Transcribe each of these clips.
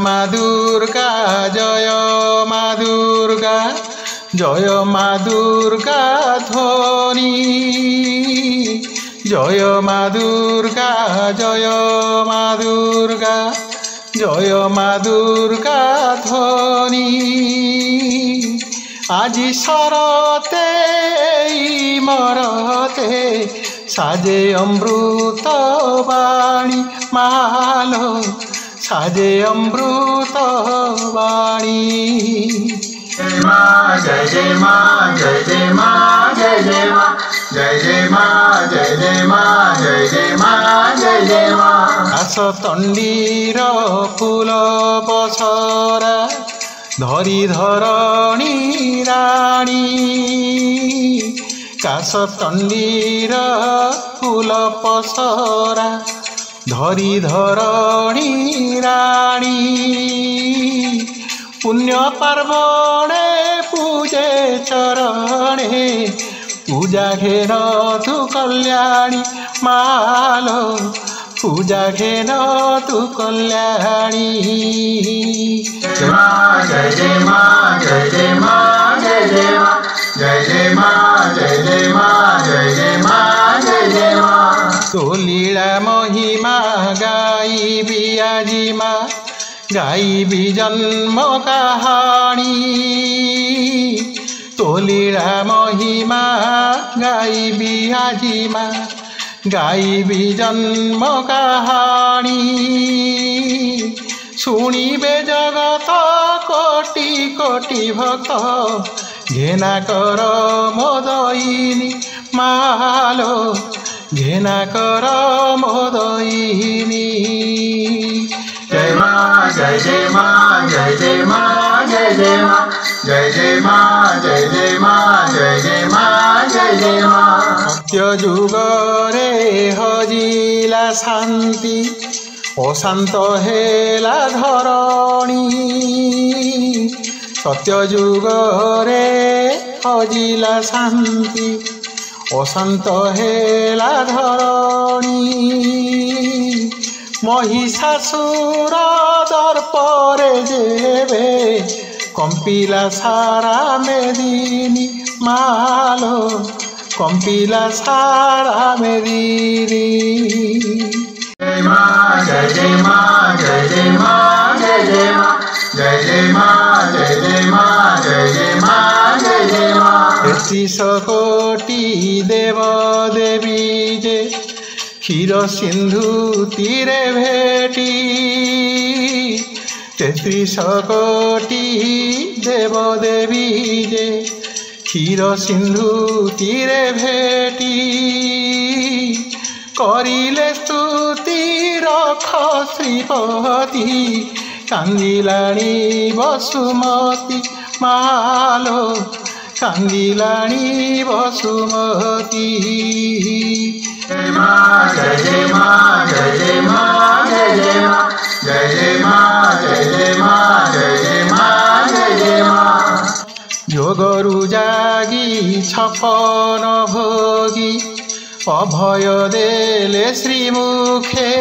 মা দুর্গা জয় মা দুর্গা জয় মা দুর্গা ধ্বনি জয় মা দুর্গা জয় মা দুর্গা জয় মা দুর্গা ধ্বনি আজি শরতে মরতে সাজে অমৃত বাণী মালো সাজে অমৃত বাণী जय जय माँ जय जय माँ जय जय माँ जय जय माँ जय जय माँ जय जय माँ जय जय माँ आसतंडीर फूल पसरा धरी धरणी राणी कासतंडीर फूल पसरा धरी धरणी राणी पुण्य पार्वणे पूजे चरणे पूजा घेन तू कल्याणी मालो पूजा घेन तू कल्याणी जय माँ जय जय माँ जय जय माँ जय जय माँ जय जय माँ जय जय माँ जय जय माँ जय जय माँ तो लीला महिमा गाई बियाजी माँ गाई भी जन्म कहानी तो लीला महिमा गाई भी आजी माँ गाई भी जन्म कहानी शुणिबे जगत कोटि कोटि भक्त घेना कर मोदयिनी मालो घेना कर मोदयिनी जय माँ जय जय माँ जय जय माँ जय जय माँ जय जय माँ जय जय माँ जय जय माँ जय जय माँ सत्य जुग रे हजिला शांति अशांत हेला धरणी सत्य जुग रे हजिला शांति अशांत हेला धरणी महिषासुर दर्परे जेबे कंपिला सारा मेदिनी मालो कंपिला सारा मेदिनी जय माँ जय जय माँ जय जय माँ जय जय माँ जय जय माँ जय जय माँ जय जय माँ जय जय माँ 33 कोटि देव देवी जे क्षीर सिंधु तीरे भेटी 33 कोटि देव देवी जे क्षीर सिंधु तीरे भेटी करिले स्तुति रख श्रीपति कांदिलाणी बसुमती मालो कांदिलाणी बसुमती जय माँ जय जय माँ जय जय माँ जय जय माँ जय जय माँ जय जय माँ जय जय माँ जय जय माँ जोगरु जागी छपन भोगी अभय देले श्रीमुखे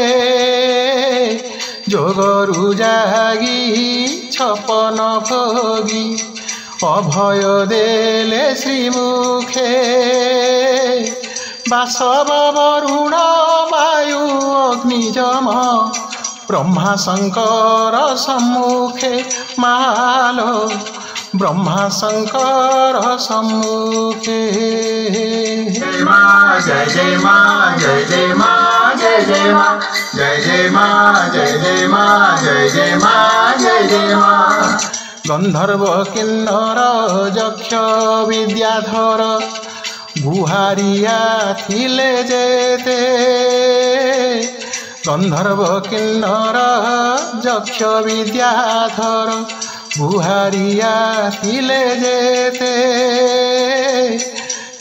जोगरु जागी छपन भोगी अभय देले श्रीमुखे बासव वरुण वायु अग्निजम ब्रह्मा शंकर सम्मुखे मालो ब्रह्मा शंकर सम्मुखे जय माँ जय जय माँ जय जय माँ जय जय माँ जय जय माँ जय जय माँ जय जय माँ जय जय माँ गंधर्व किन्नर यक्ष विद्याधर गुहारिया थिले जेते गंधर्व किन्नर यक्ष विद्याधर गुहारिया थिले जेते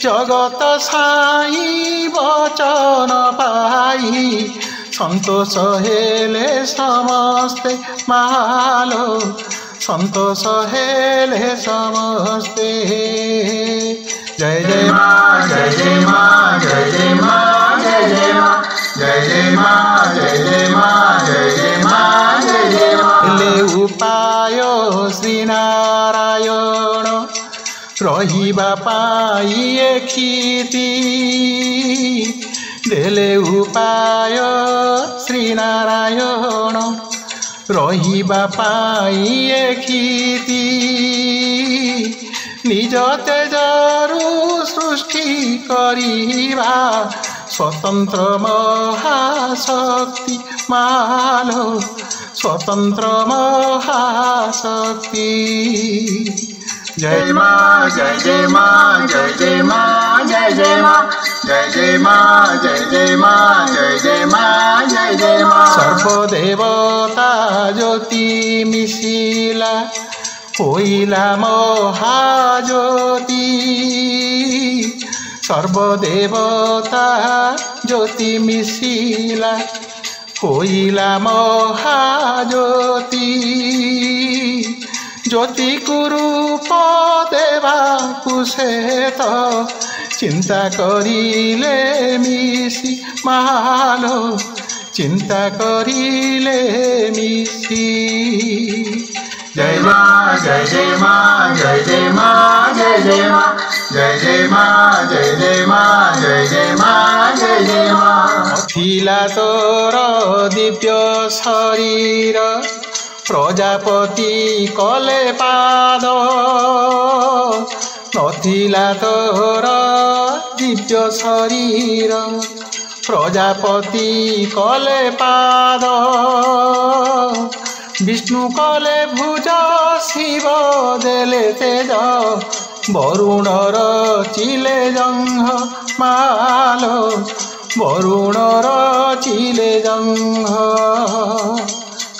जगत साई वचन पाई संतोष हेले समस्ते मालो संतोष हेले समस्ते जय जय माँ जय जय माँ जय जय माँ जय जय माँ जय जय माँ जय जय माँ जय जय माँ जय जय माँ ଉପାୟ ଶ୍ରୀନାରାୟଣ ରହିବା ପାଇଁ ଏକ୍ଷିତି ଦେଲେ ଉପାୟ ଶ୍ରୀନାରାୟଣ ରହିବା ପାଇଁ ଏକ୍ଷିତି ନିଜ ତେଜରୁ ସୃଷ୍ଟି କରିବା स्वतंत्र महाशक्ति मालो स्वतंत्र महाशक्ति जय माँ जय जय माँ जय जय माँ जय जय माँ जय जय माँ जय जय माँ जय जय माँ जय जय माँ सर्वदेवता ज्योति मिशिला होइला महाज्योति सर्वदेवता ज्योति मिशिला होइला महाज्योति ज्योति रूप देवाकु से तो चिंता करिले मिशी मालो चिंता करिले मिशी जय माँ जय जय माँ जय जय माँ जय जय माँ जय जय माँ जय जय माँ जय जय माँ जय जय माँ थिला तोर दिव्य शरीर प्रजापति कले पाद नथिला तोर दिव्य शरीर प्रजापति कले पाद विष्णु कले भुज शिव देले तेज वरुण रचिले जंघ मालो वरुण रचिले जंघ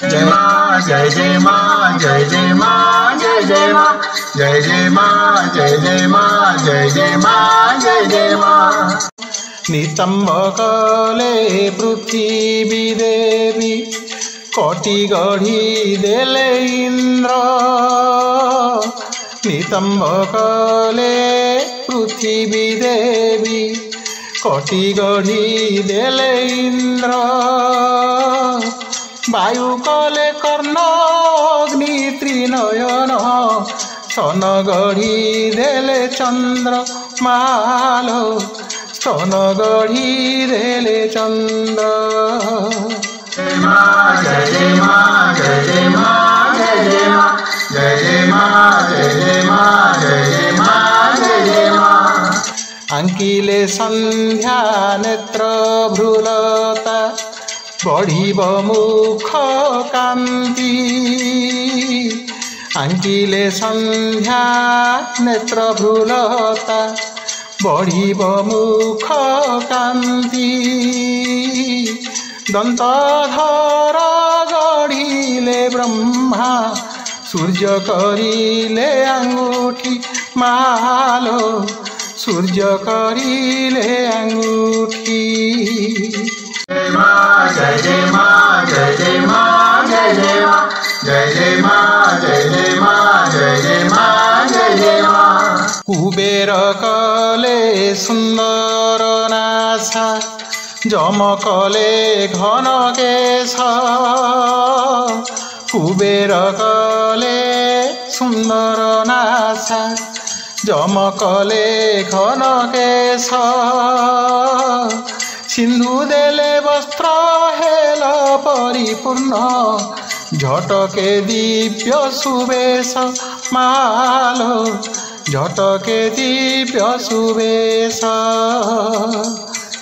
जय माँ जय जय माँ जय जय माँ जय जय माँ जय जय माँ जय जय माँ जय जय माँ जय जय माँ नितंब कले पृथ्वी देवी कोटि गढ़ी देले इंद्र नितंब कले पृथ्वी देवी कोटि गढ़ी देले इंद्र वायु कले कर्ण अग्नि त्रिनयन स्तन गढ़ी देले चंद्र मालो स्तन गढ़ी देले चंद्र जय माँ जय जय माँ जय जय माँ जय जय माँ जय जय माँ जय जय माँ जय जय माँ जय जय माँ अंकिले संध्या नेत्र भ्रुलता बढ़िब मुख कांति अंकिले संध्या नेत्र भ्रुलता बढ़िब मुख कांति दंतधर गढ़िले ब्रह्मा सूर्य करिले अंगूठी मालो सूर्य करिले अंगूठी जय माँ जय जय माँ जय जय माँ जय जय माँ जय जय माँ जय जय माँ जय जय माँ जय जय माँ कुबेर कले सुंदर नासा जम कले घन केश कुबेर कले सुंदर नासा जम कले घन केश सिंधु देले वस्त्र हेल परिपूर्ण झटके दिव्य सुवेश मालो झटके दिव्य सुवेश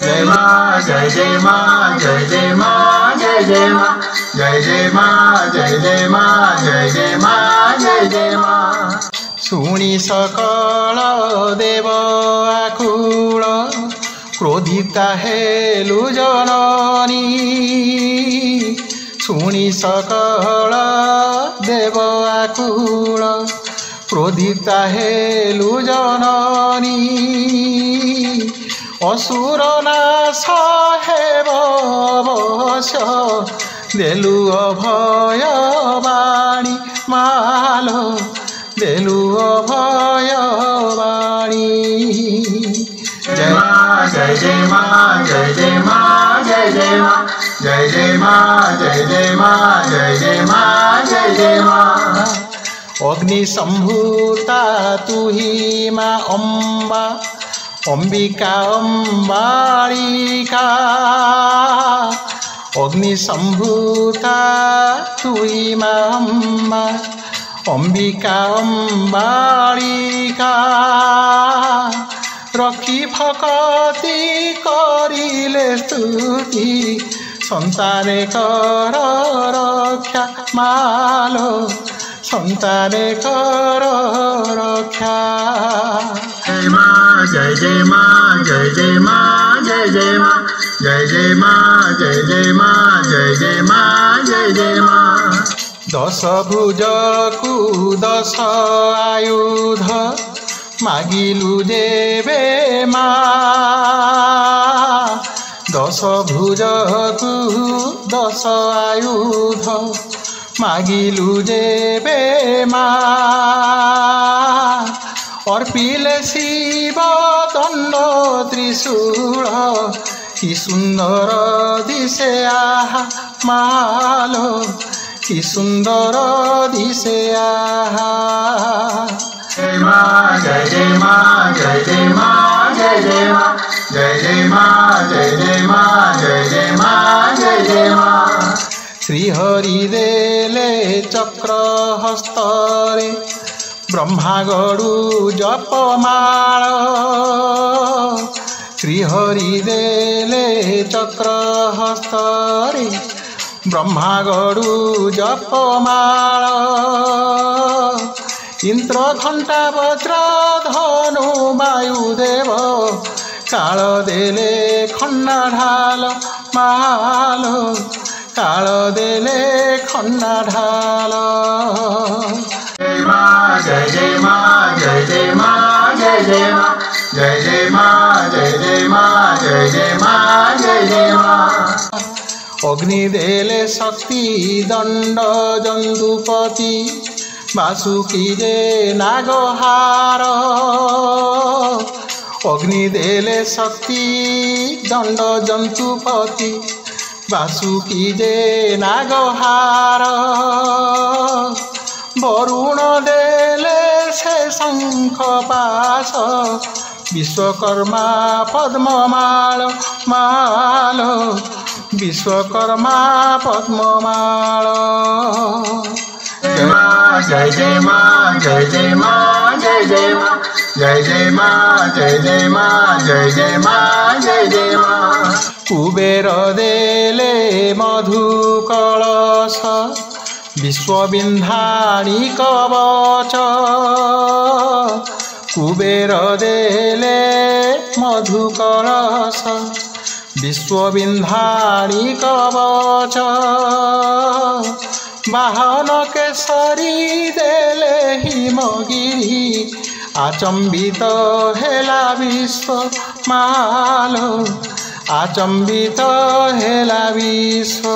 जय माँ जय जय माँ जय जय माँ जय जय माँ जय जय माँ जय जय माँ जय जय माँ जय जय माँ शुणी सकल देव आकुल क्रोधिता हेलु जननी शुणी सकल देव आकुल क्रोधिता हेलु जननी असुर नाश हेब अवश्य देलु अभय बाणी मालो देलु अभय बाणी जय माँ जय जय माँ जय जय माँ जय जय माँ जय जय माँ जय जय माँ जय जय माँ जय जय माँ। अग्नि संभूता तू ही माँ अम्बा, अंबिका अम्बालिका। अग्नि संभूता तू ही माँ अम्बा, अंबिका अम्बालिका। रखी भक्ति करिले स्तुति, संताने कर रक्षा मालो, संताने कर रक्षा। जय माँ जय जय माँ जय जय माँ जय जय माँ जय जय माँ जय जय माँ जय जय माँ जय जय माँ। दश भुजकु दश आयुध मागिलु देवे माँ। दश भुजकु दश आयुध मागिलु देवे माँ। अर्पिले शिव दण्ड त्रिशूल, कि सुंदर दिशे आहा मालो, कि सुंदर दिशे आहा। जय माँ जय जय माँ जय जय माँ जय जय माँ जय जय माँ जय जय माँ जय जय माँ जय जय माँ। श्रीहरि देले चक्र हस्तरे, ब्रह्मा गडु जपमाळ। श्रीहरि देले चक्र हस्तरे, ब्रह्मा गडु जपमाळ। इंद्र घंटा वज्र धनु वायुदेव, काल देले खन्ना ढाल मालो, काल देले खन्ना ढाल। जय माँ जय जय माँ जय जय माँ जय जय माँ जय जय माँ जय जय माँ जय जय माँ जय जय माँ। अग्नि देले शक्ति दंड जंतुपति, वासुकी जे नागहार। अग्नि देले शक्ति दंड जंतुपति, वासुकी जे नागहार। वरुण देले से शंख पाश, विश्वकर्मा पद्ममाल माल, विश्वकर्मा पद्ममाल। जय माँ जय जय माँ जय जय माँ जय जय माँ जय जय माँ जय जय माँ जय जय माँ जय जय माँ। कुबेर देले मधु कलश, विश्वविंधाणी कवच। कुबेर देले मधु कलश, विश्वविंधाणी कवच। वाहन केसरी देले हिमगिरी, आचंबित हेला विश्व मालो, आचंबित हेला विश्व।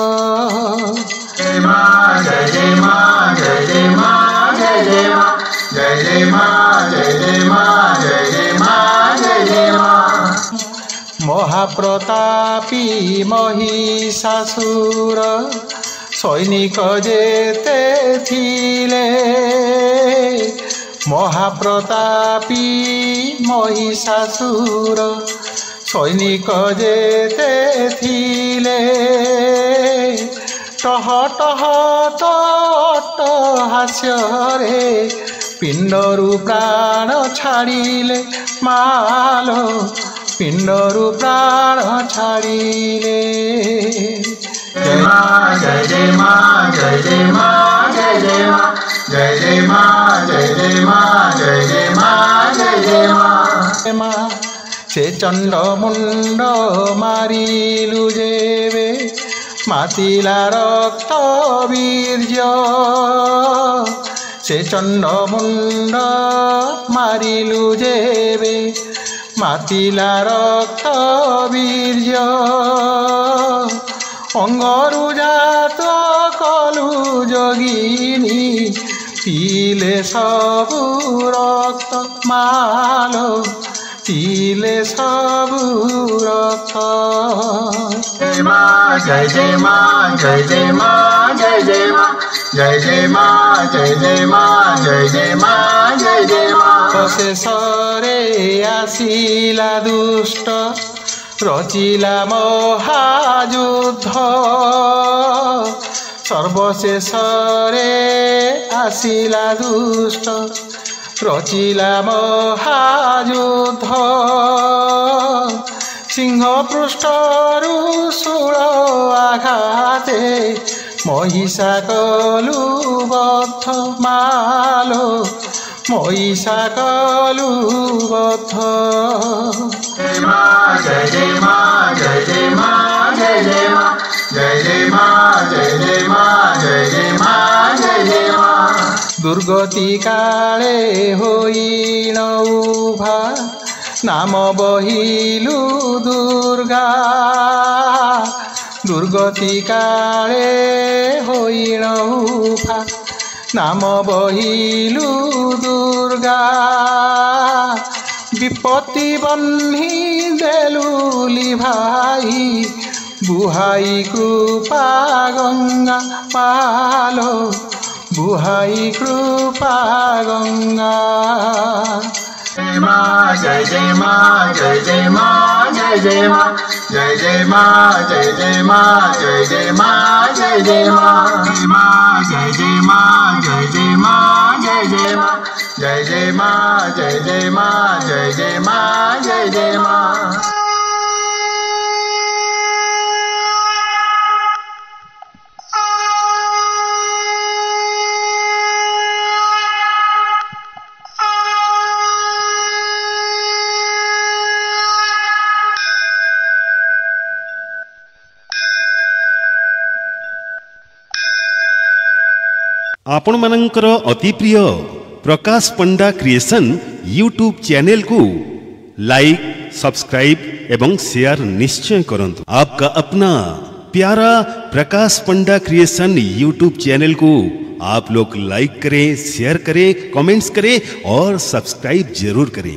जय माँ जय जय माँ जय जय माँ जय जय माँ जय जय माँ जय जय माँ जय जय माँ जय जय माँ। महाप्रतापी महिषासुर, सैनिक जेते थिले। महाप्रतापी महिषासुर, सैनिक जेते थिले। टह टह तट हास्ୟରେ, पिंडरु प्राण छाड़िले मालो, पिंडरु प्राण छाड़िले। जय माँ जय जय माँ जय जय माँ जय जय माँ जय जय माँ जय जय माँ जय जय माँ जय जय माँ। से चंड मुंड मारिलु जेबे, मातिला रक्त वीर्य। से चंड मुंड मारिलु जेबे, मातिला रक्त वीर्य। अंगरु जात कलु जोगिनी, पीले सबु रक्त मालो, पीले सबु रक्त। जय माँ जय जय माँ जय जय माँ जय जय माँ जय जय माँ जय जय माँ जय जय माँ जय जय माँ। शेषरे आसिला दुष्ट रचिला महायुद्ध सर्वशेषरे आसिला दुष्ट रचिला महायुद्ध सिंह पृष्ठरु शूल आघाते महिषा कलु बद्ध मालो महिषा कलु बद्ध। जय माँ जय जय माँ जय जय माँ जय जय माँ जय जय माँ जय जय माँ जय जय माँ जय जय माँ। दुर्गति काले होइन उभा नाम बहिलु दुर्गा दुर्गति काले होइन उभा नाम बहिलु दुर्गा विपत्ति बन्ही देलुली भाई बुहाई कृपा गंगा पालो बुहाई कृपा गंगा। जय माँ जय जय माँ जय जय माँ जय जय माँ जय जय माँ जय जय माँ जय जय माँ जय जय माँ। जय माँ जय जय माँ जय जय माँ जय जय माँ जय जय माँ जय जय माँ जय जय माँ जय जय माँ। आपण मानकर अति प्रिय प्रकाश पंडा क्रिएशन यूट्यूब चैनल को लाइक सब्सक्राइब एवं शेयर निश्चय करंतु। आपका अपना प्यारा प्रकाश पंडा क्रिएशन यूट्यूब चैनल को आप लोग लाइक करें, शेयर करें, कमेंट्स करें और सब्सक्राइब जरूर करें।